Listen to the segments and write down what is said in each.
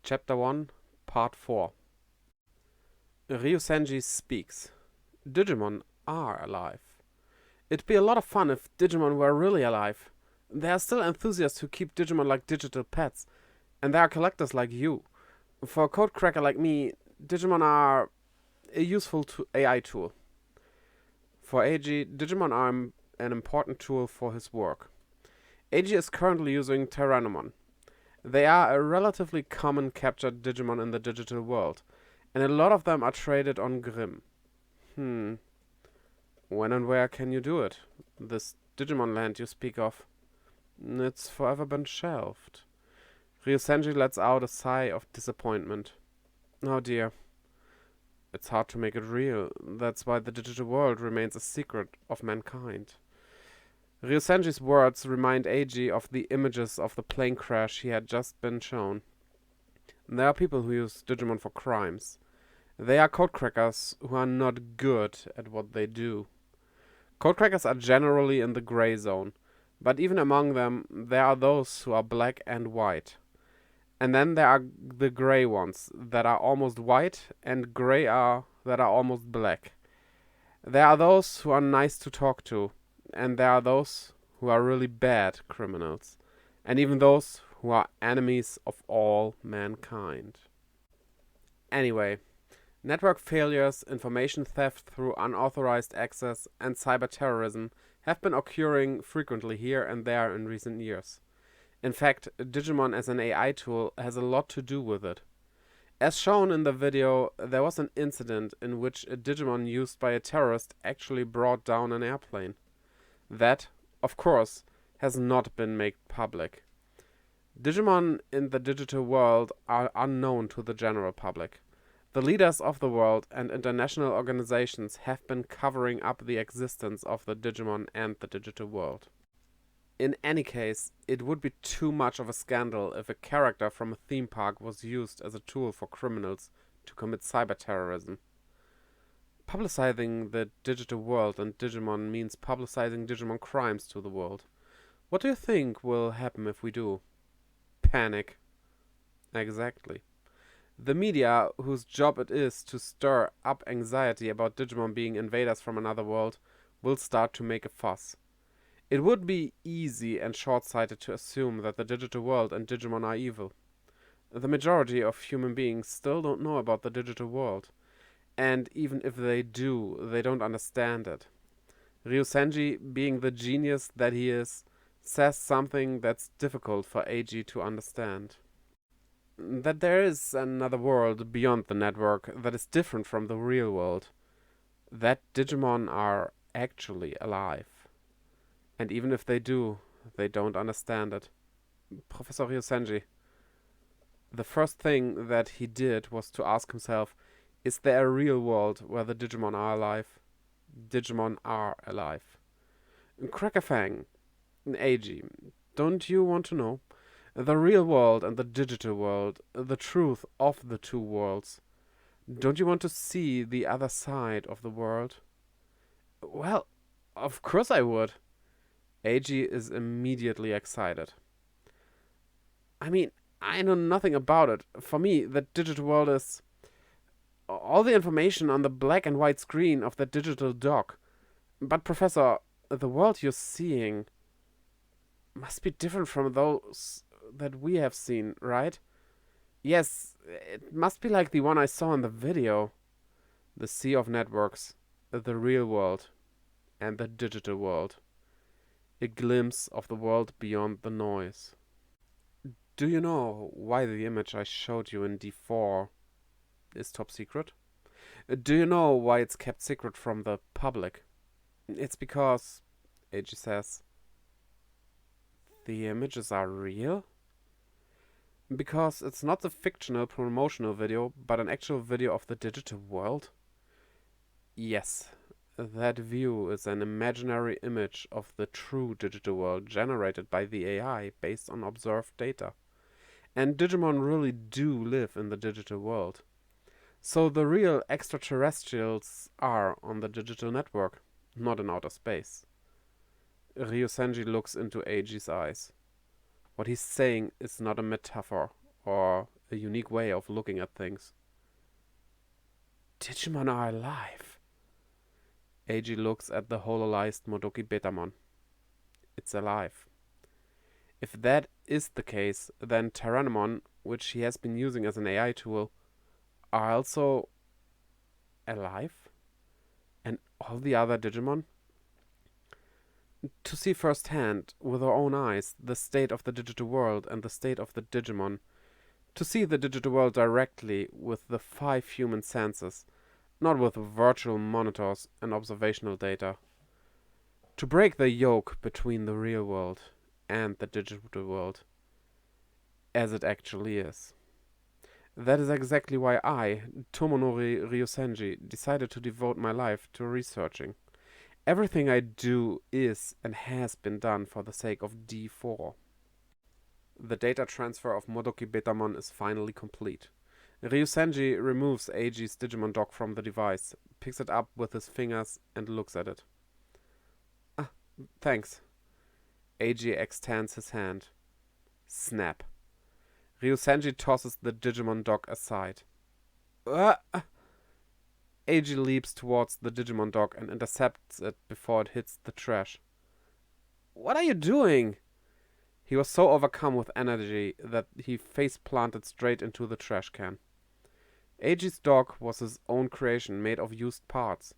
Chapter 1, Part 4. Ryusenji speaks. Digimon are alive. It'd be a lot of fun if Digimon were really alive. There are still enthusiasts who keep Digimon like digital pets, and there are collectors like you. For a codecracker like me, Digimon are a useful AI tool. For Eiji, Digimon are an important tool for his work. Eiji is currently using Tyrannomon. They are a relatively common captured Digimon in the digital world, and a lot of them are traded on Grimm. When and where can you do it? This Digimon land you speak of. It's forever been shelved. Ryusenji lets out a sigh of disappointment. Oh dear. It's hard to make it real. That's why the digital world remains a secret of mankind. Ryusenji's words remind Eiji of the images of the plane crash he had just been shown. There are people who use Digimon for crimes. They are codecrackers who are not good at what they do. Codecrackers are generally in the gray zone, but even among them, there are those who are black and white. And then there are the gray ones that are almost white, and gray that are almost black. There are those who are nice to talk to, and there are those who are really bad criminals, and even those who are enemies of all mankind. Anyway, network failures, information theft through unauthorized access, and cyber terrorism have been occurring frequently here and there in recent years. In fact, Digimon as an AI tool has a lot to do with it. As shown in the video, there was an incident in which a Digimon used by a terrorist actually brought down an airplane. That, of course, has not been made public. Digimon in the digital world are unknown to the general public. The leaders of the world and international organizations have been covering up the existence of the Digimon and the digital world. In any case, it would be too much of a scandal if a character from a theme park was used as a tool for criminals to commit cyber terrorism. Publicizing the digital world and Digimon means publicizing Digimon crimes to the world. What do you think will happen if we do? Panic. Exactly. The media, whose job it is to stir up anxiety about Digimon being invaders from another world, will start to make a fuss. It would be easy and short-sighted to assume that the digital world and Digimon are evil. The majority of human beings still don't know about the digital world. And even if they do, they don't understand it. Ryusenji, being the genius that he is, says something that's difficult for Eiji to understand. That there is another world beyond the network that is different from the real world. That Digimon are actually alive. And even if they do, they don't understand it. Professor Ryusenji. The first thing that he did was to ask himself, is there a real world where the Digimon are alive? Digimon are alive. Crackerfang, Eiji, don't you want to know? The real world and the digital world, the truth of the two worlds. Don't you want to see the other side of the world? Well, of course I would. Eiji is immediately excited. I mean, I know nothing about it. For me, the digital world is all the information on the black and white screen of the digital dock. But Professor, the world you're seeing must be different from those that we have seen, right? Yes, it must be like the one I saw in the video. The sea of networks, the real world, and the digital world. A glimpse of the world beyond the noise. Do you know why the image I showed you in D4 is top secret? Do you know why it's kept secret from the public? It's because, Eiji says, the images are real? Because it's not a fictional promotional video, but an actual video of the digital world? Yes, that view is an imaginary image of the true digital world generated by the AI based on observed data. And Digimon really do live in the digital world. So the real extraterrestrials are on the digital network, not in outer space. Ryusenji looks into Eiji's eyes. What he's saying is not a metaphor or a a unique way of looking at things. Digimon are alive. Eiji looks at the hololized Modoki Betamon. It's alive. If that is the case, then Tyrannomon, which he has been using as an AI tool, are also alive? And all the other Digimon? To see firsthand, with our own eyes, the state of the digital world and the state of the Digimon, to see the digital world directly with the 5 human senses, not with virtual monitors and observational data. To break the yoke between the real world and the digital world, as it actually is. That is exactly why I, Tomonori Ryosenji, decided to devote my life to researching. Everything I do is and has been done for the sake of D4. The data transfer of Modoki Betamon is finally complete. Ryosenji removes Eiji's Digimon dock from the device, picks it up with his fingers and looks at it. Ah, thanks. Eiji extends his hand. Snap. Ryosenji tosses the Digimon dock aside. Eiji leaps towards the Digimon dock and intercepts it before it hits the trash. What are you doing? He was so overcome with energy that he face-planted straight into the trash can. Eiji's dog was his own creation made of used parts.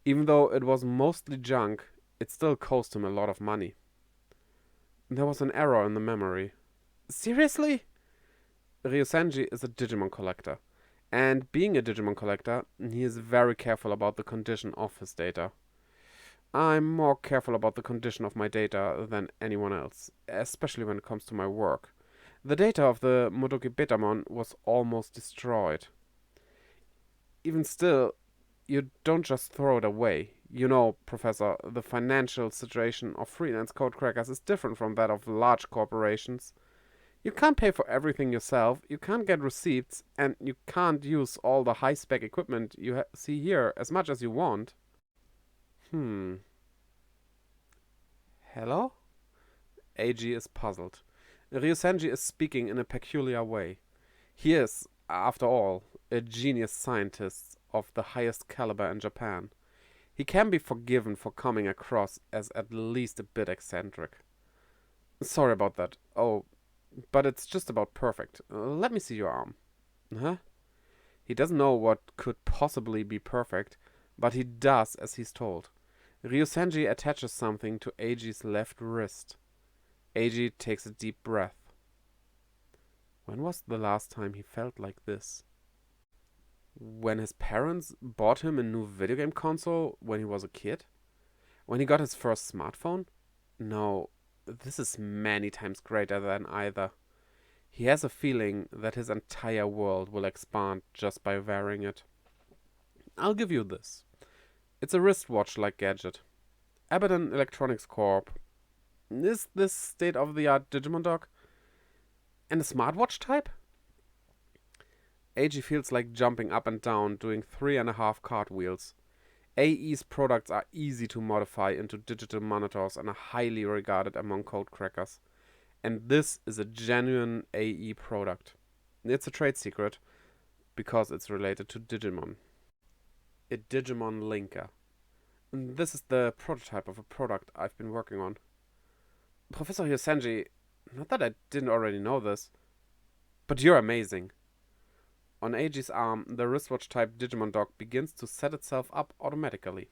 Even though it was mostly junk, it still cost him a lot of money. There was an error in the memory. Seriously? Ryosenji is a Digimon collector. And being a Digimon collector, he is very careful about the condition of his data. I'm more careful about the condition of my data than anyone else, especially when it comes to my work. The data of the Modoki Betamon was almost destroyed. Even still, you don't just throw it away. You know, Professor, the financial situation of freelance codecrackers is different from that of large corporations. You can't pay for everything yourself, you can't get receipts, and you can't use all the high-spec equipment you see here as much as you want. Hello? Eiji is puzzled. Ryosenji is speaking in a peculiar way. He is, after all, a genius scientist of the highest caliber in Japan. He can be forgiven for coming across as at least a bit eccentric. Sorry about that. Oh, but it's just about perfect. Let me see your arm. Huh? He doesn't know what could possibly be perfect, but he does as he's told. Ryosenji attaches something to Eiji's left wrist. Eiji takes a deep breath. When was the last time he felt like this? When his parents bought him a new video game console when he was a kid? When he got his first smartphone? No, this is many times greater than either. He has a feeling that his entire world will expand just by wearing it. I'll give you this. It's a wristwatch-like gadget. Abaddon Electronics Corp. Is this state-of-the-art Digimon dock? And a smartwatch type? Eiji feels like jumping up and down, doing 3.5 cartwheels. AE's products are easy to modify into digital monitors and are highly regarded among codecrackers. And this is a genuine AE product. It's a trade secret, because it's related to Digimon. A Digimon linker. And this is the prototype of a product I've been working on. Professor Ryosenji, not that I didn't already know this, but you're amazing. On Eiji's arm, the wristwatch-type Digimon dock begins to set itself up automatically.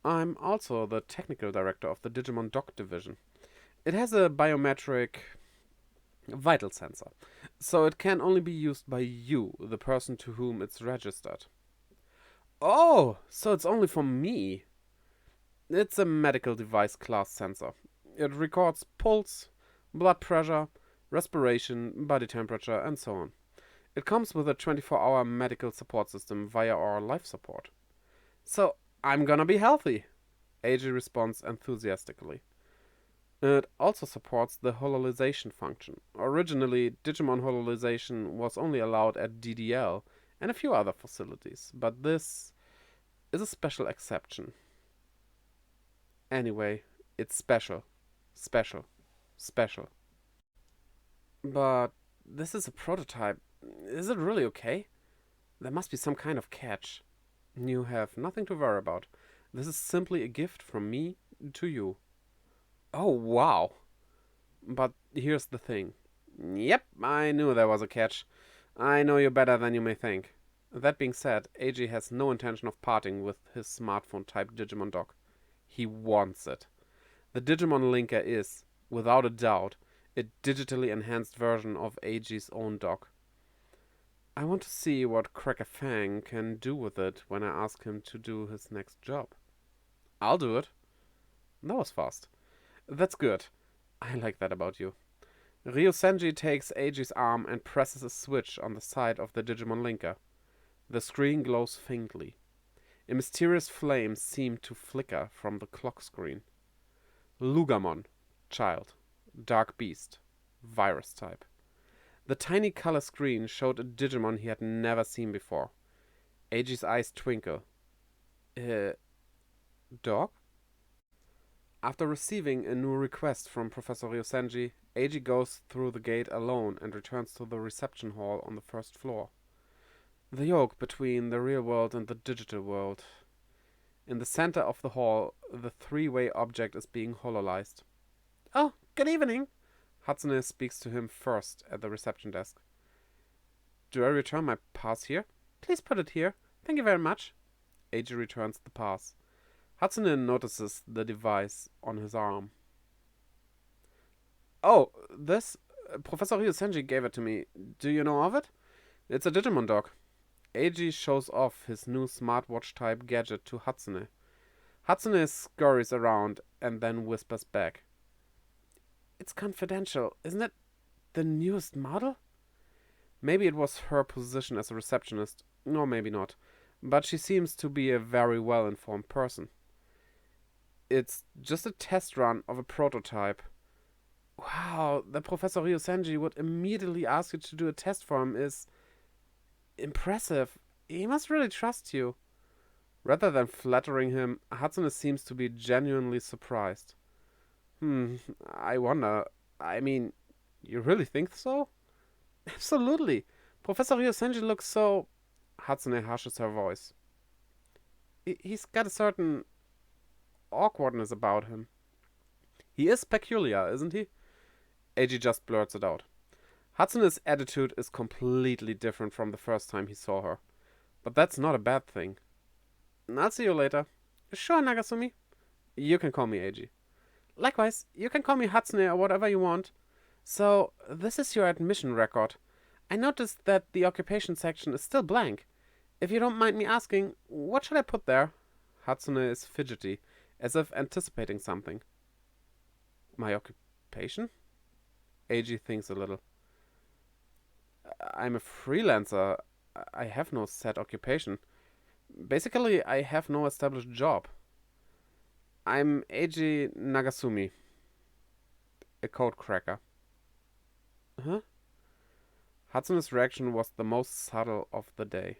I'm also the technical director of the Digimon dock division. It has a biometric vital sensor, so it can only be used by you, the person to whom it's registered. Oh, so it's only for me. It's a medical device class sensor. It records pulse, blood pressure, respiration, body temperature, and so on. It comes with a 24-hour medical support system via our life support. So, I'm gonna be healthy, Eiji responds enthusiastically. It also supports the hololization function. Originally, Digimon hololization was only allowed at DDL and a few other facilities, but this is a special exception. Anyway, it's special. Special. Special. But This is a prototype. Is it really okay? There must be some kind of catch. You have nothing to worry about. This is simply a gift from me to you. Oh, wow. But here's the thing. Yep, I knew there was a catch. I know you better than you may think. That being said, Eiji has no intention of parting with his smartphone-type Digimon dock. He wants it. The Digimon Linker is, without a doubt, a digitally enhanced version of Eiji's own dock. I want to see what Cracker Fang can do with it when I ask him to do his next job. I'll do it. That was fast. That's good. I like that about you. Ryosenji takes Eiji's arm and presses a switch on the side of the Digimon Linker. The screen glows faintly. A mysterious flame seemed to flicker from the clock screen. Lugamon, child, dark beast, virus type. The tiny color screen showed a Digimon he had never seen before. Eiji's eyes twinkle. Dog? After receiving a new request from Professor Ryosenji, Eiji goes through the gate alone and returns to the reception hall on the first floor. The yoke between the real world and the digital world. In the center of the hall, the three-way object is being hololized. Oh, good evening. Hatsune speaks to him first at the reception desk. Do I return my pass here? Please put it here. Thank you very much. Eiji returns the pass. Hatsune notices the device on his arm. Oh, this? Professor Ryosenji gave it to me. Do you know of it? It's a Digimon dock. Eiji shows off his new smartwatch-type gadget to Hatsune. Hatsune scurries around and then whispers back. It's confidential, isn't it? The newest model? Maybe it was her position as a receptionist, or maybe not. But she seems to be a very well-informed person. It's just a test run of a prototype. Wow, that Professor Ryosenji would immediately ask you to do a test for him is impressive. He must really trust you. Rather than flattering him, Hatsune seems to be genuinely surprised. I wonder. I mean, you really think so? Absolutely. Professor Ryosenji looks so... Hatsune hushes her voice. He's got a certain awkwardness about him. He is peculiar, isn't he? Eiji just blurts it out. Hatsune's attitude is completely different from the first time he saw her. But that's not a bad thing. I'll see you later. Sure, Nagasumi. You can call me Eiji. Likewise, you can call me Hatsune or whatever you want. So, this is your admission record. I noticed that the occupation section is still blank. If you don't mind me asking, what should I put there? Hatsune is fidgety, as if anticipating something. My occupation? Eiji thinks a little. I'm a freelancer. I have no set occupation. Basically, I have no established job. I'm Eiji Nagasumi, a code cracker. Huh? Hatsune's reaction was the most subtle of the day.